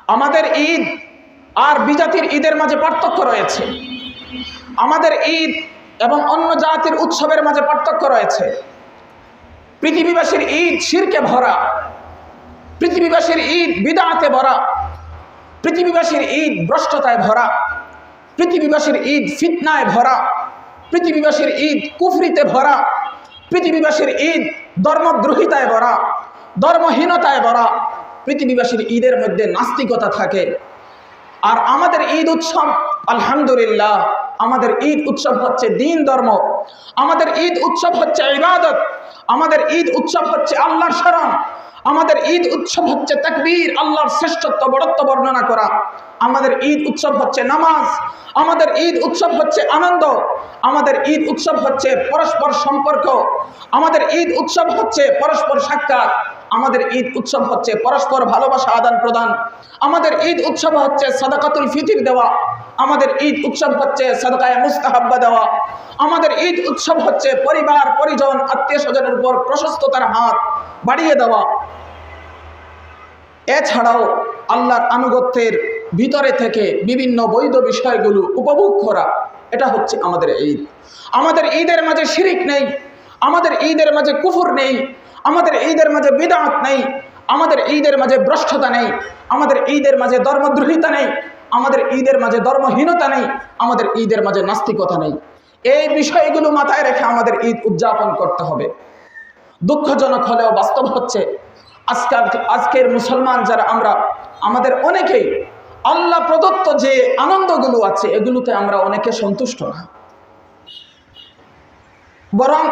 আমাদের ঈদ আর বিজাতির ঈদের মাঝে পার্থক্য রয়েছে। আমাদের ঈদ এবং অন্য জাতির উৎসবের মাঝে পার্থক্য রয়েছে। পৃথিবীবাসীর ঈদ শিরকে ভরা, পৃথিবীবাসীর ঈদ বিদআতে ভরা, পৃথিবীবাসীর ঈদ ভ্রষ্টতায় ভরা, পৃথিবীবাসীর ঈদ ফিতনায় ভরা, পৃথিবীবাসীর ঈদ কুফরিতে ভরা, পৃথিবীবাসীর ঈদ ধর্মদ্রোহিতায় ভরা, ধর্মহীনতায় ভরা। পৃথিবীবাসীর ঈদের মধ্যে নাস্তিকতা থাকে। আর আমাদের ঈদ উৎসব আলহামদুলিল্লাহ, আমাদের ঈদ উৎসব হচ্ছে দ্বীন ধর্ম, আমাদের ঈদ উৎসব হচ্ছে ইবাদত, আমাদের ঈদ উৎসব হচ্ছে আল্লাহর শরণ, আমাদের ঈদ উৎসব হচ্ছে তাকবীর, আল্লাহর শ্রেষ্ঠত্ব বড়ত্ব বর্ণনা করা। আমাদের ঈদ উৎসব হচ্ছে নামাজ, আমাদের ঈদ উৎসব হচ্ছে আনন্দ, আমাদের ঈদ উৎসব হচ্ছে পরস্পর সম্পর্ক, আমাদের ঈদ উৎসব হচ্ছে পরস্পর সাক্ষাৎ, আমাদের ঈদ উৎসব হচ্ছে পরস্পর ভালোবাসা আদান প্রদান, আমাদের ঈদ উৎসব হচ্ছে সাদাকাতুল ফিতর দেওয়া, আমাদের ঈদ উৎসব হচ্ছে সাদকায়ে মুস্তাহাব্বা দেওয়া, আমাদের ঈদ উৎসব হচ্ছে পরিবার পরিজন আত্মীয় স্বজনের উপর প্রশস্ততার হাত বাড়িয়ে দেওয়া। এছাড়াও আল্লাহর আনুগত্যের ভিতরে থেকে বিভিন্ন বৈধ বিষয়গুলো উপভোগ করা, এটা হচ্ছে আমাদের ঈদ। আমাদের ঈদের মাঝে শিরিক নেই, আমাদের ঈদের মাঝে কুফর নেই, আমাদের ঈদের মাঝে বিদআত নেই, আমাদের ঈদের মাঝে ভ্রষ্টতা নেই, আমাদের ঈদের মাঝে ধর্মদ্রোহিতা নেই, আমাদের ঈদের মাঝে ধর্মহীনতা নেই, আমাদের ঈদের মাঝে নাস্তিকতা নেই। এই বিষয়গুলো মাথায় রেখে আমাদের ঈদ উদযাপন করতে হবে। দুঃখজনক হলেও বাস্তব হচ্ছে আজকের মুসলমান যারা আমরা, আমাদের অনেকেই আল্লাহ প্রদত্ত যে আনন্দগুলো আছে এগুলোতে আমরা অনেকে সন্তুষ্ট না, বরং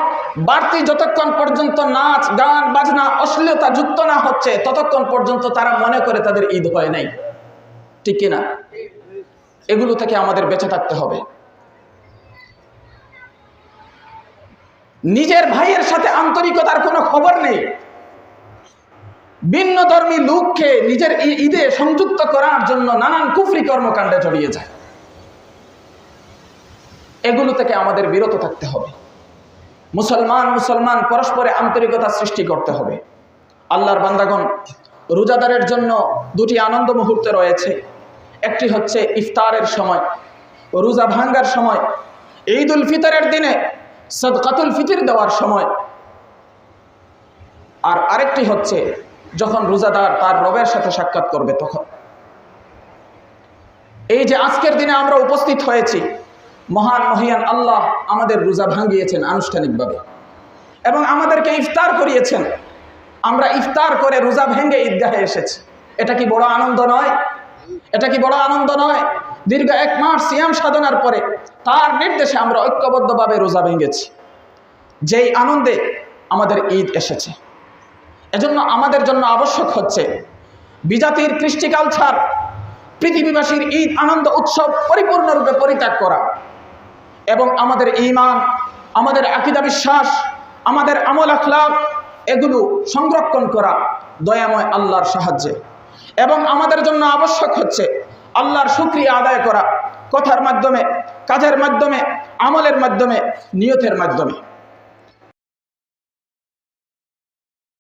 বাড়তি যতক্ষণ পর্যন্ত নাচ গান বাজনা অশ্লীলতা যুক্ত না হচ্ছে ততক্ষণ পর্যন্ত তারা মনে করে তাদের ঈদ হয় নাই। ঠিক কিনা? এগুলো থেকে আমাদের বেঁচে থাকতে হবে। নিজের ভাইয়ের সাথে আন্তরিকতার কোনো খবর নেই, ভিন্ন ধর্মী লোককে নিজের ঈদে সংযুক্ত করার জন্য নানান কুফরি কর্মকাণ্ডে জড়িয়ে যায়। এগুলো থেকে আমাদের বিরত থাকতে হবে। মুসলমান পরস্পরে আন্তরিকতা সৃষ্টি করতে হবে। আল্লাহর বান্দাগণ, রোজাদারের জন্য দুটি আনন্দ মুহূর্ত রয়েছে। একটি হচ্ছে ইফতারের সময়, রোজা ভাঙ্গার সময়, ঈদ উল ফিতরের দিনে সাদকাতুল ফিতর দেওয়ার সময়, আর আরেকটি হচ্ছে যখন রোজাদার তার রবের সাথে সাক্ষাৎ করবে তখন। এই যে আজকের দিনে আমরা উপস্থিত হয়েছি, মহান মহিয়ান আল্লাহ আমাদের রোজা ভাঙিয়েছেন আনুষ্ঠানিকভাবে এবং আমাদেরকে ইফতার করিয়েছেন। আমরা ইফতার করে রোজা ভেঙে ঈদগাহে এসেছি। এটা কি বড় আনন্দ নয়? এটা কি বড় আনন্দ নয়? দীর্ঘ 1 মাস সিয়াম সাধনার পরে তার নির্দেশে আমরা ঐক্যবদ্ধভাবে রোজা ভেঙেছি, যেই আনন্দে আমাদের ঈদ এসেছে। এজন্য আমাদের জন্য আবশ্যক হচ্ছে বিজাতির কৃষ্টি কালচার, পৃথিবীবাসীর ঈদ আনন্দ উৎসব পরিপূর্ণরূপে পরিত্যাগ করা এবং আমাদের ঈমান, আমাদের আকীদা বিশ্বাস, আমাদের আমল আখলাক এগুলো সংরক্ষণ করা দয়াময় আল্লাহর সাহায্যে। এবং আমাদের জন্য আবশ্যক হচ্ছে আল্লাহর শুকরিয়া আদায় করা, কথার মাধ্যমে, কাজের মাধ্যমে, আমলের মাধ্যমে, নিয়তের মাধ্যমে।